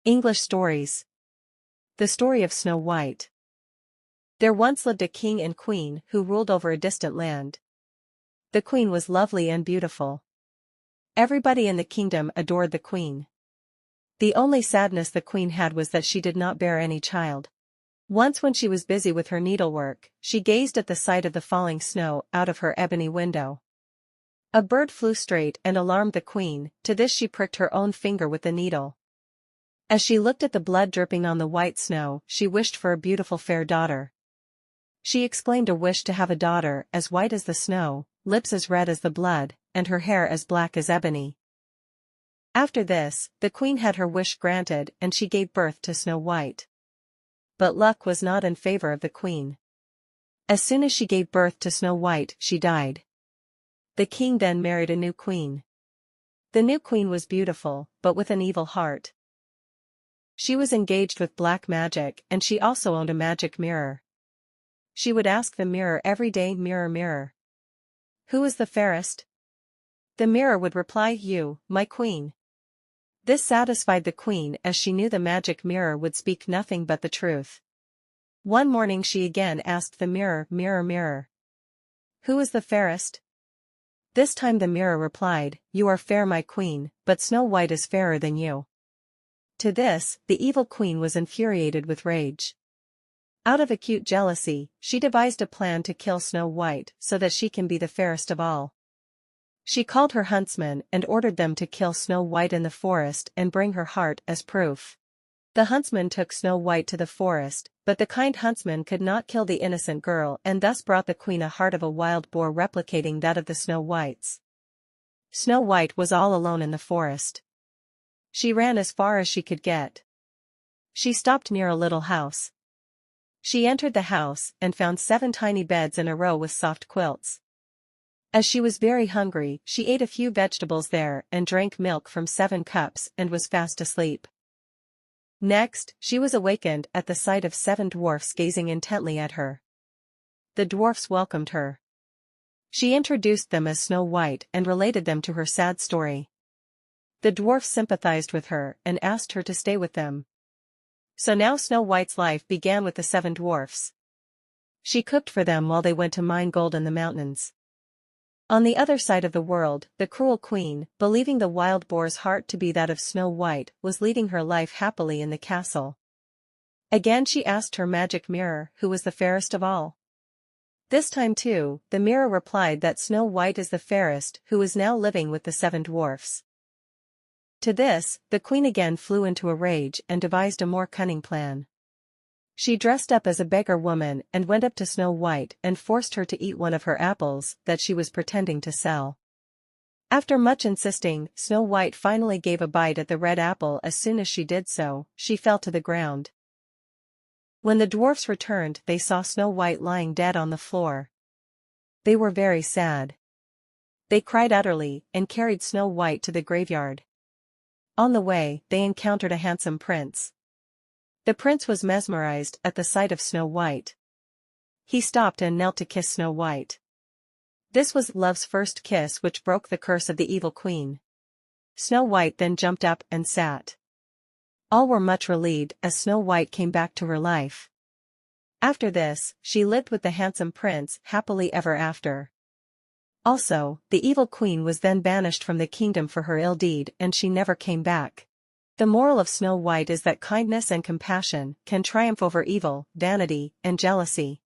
English stories. The story of Snow White. There once lived a king and queen who ruled over a distant land. The queen was lovely and beautiful. Everybody in the kingdom adored the queen. The only sadness the queen had was that she did not bear any child. Once when she was busy with her needlework, she gazed at the sight of the falling snow out of her ebony window. A bird flew straight and alarmed the queen. To this she pricked her own finger with the needle. As she looked at the blood dripping on the white snow, she wished for a beautiful fair daughter. She exclaimed a wish to have a daughter as white as the snow, lips as red as the blood, and her hair as black as ebony. After this, the queen had her wish granted and she gave birth to Snow White. But luck was not in favor of the queen. As soon as she gave birth to Snow White, she died. The king then married a new queen. The new queen was beautiful, but with an evil heart. She was engaged with black magic and she also owned a magic mirror. She would ask the mirror every day, "Mirror, mirror, who is the fairest?" The mirror would reply, "You, my queen." This satisfied the queen as she knew the magic mirror would speak nothing but the truth. One morning she again asked the mirror, "Mirror, mirror, who is the fairest?" This time the mirror replied, "You are fair, my queen, but Snow White is fairer than you." To this, the evil queen was infuriated with rage. Out of acute jealousy, she devised a plan to kill Snow White so that she can be the fairest of all. She called her huntsmen and ordered them to kill Snow White in the forest and bring her heart as proof. The huntsmen took Snow White to the forest, but the kind huntsman could not kill the innocent girl and thus brought the queen a heart of a wild boar replicating that of the Snow Whites. Snow White was all alone in the forest. She ran as far as she could get. She stopped near a little house. She entered the house and found 7 tiny beds in a row with soft quilts. As she was very hungry, she ate a few vegetables there and drank milk from 7 cups and was fast asleep. Next, she was awakened at the sight of 7 dwarfs gazing intently at her. The dwarfs welcomed her. She introduced them as Snow White and related them to her sad story. The dwarfs sympathized with her and asked her to stay with them. So now Snow White's life began with the 7 dwarfs. She cooked for them while they went to mine gold in the mountains. On the other side of the world, the cruel queen, believing the wild boar's heart to be that of Snow White, was leading her life happily in the castle. Again she asked her magic mirror who was the fairest of all. This time too, the mirror replied that Snow White is the fairest who is now living with the 7 dwarfs. To this, the queen again flew into a rage and devised a more cunning plan. She dressed up as a beggar woman and went up to Snow White and forced her to eat one of her apples that she was pretending to sell. After much insisting, Snow White finally gave a bite at the red apple. As soon as she did so, she fell to the ground. When the dwarfs returned, they saw Snow White lying dead on the floor. They were very sad. They cried utterly and carried Snow White to the graveyard. On the way, they encountered a handsome prince. The prince was mesmerized at the sight of Snow White. He stopped and knelt to kiss Snow White. This was love's first kiss which broke the curse of the evil queen. Snow White then jumped up and sat. All were much relieved as Snow White came back to her life. After this, she lived with the handsome prince happily ever after. Also, the evil queen was then banished from the kingdom for her ill deed and she never came back. The moral of Snow White is that kindness and compassion can triumph over evil, vanity, and jealousy.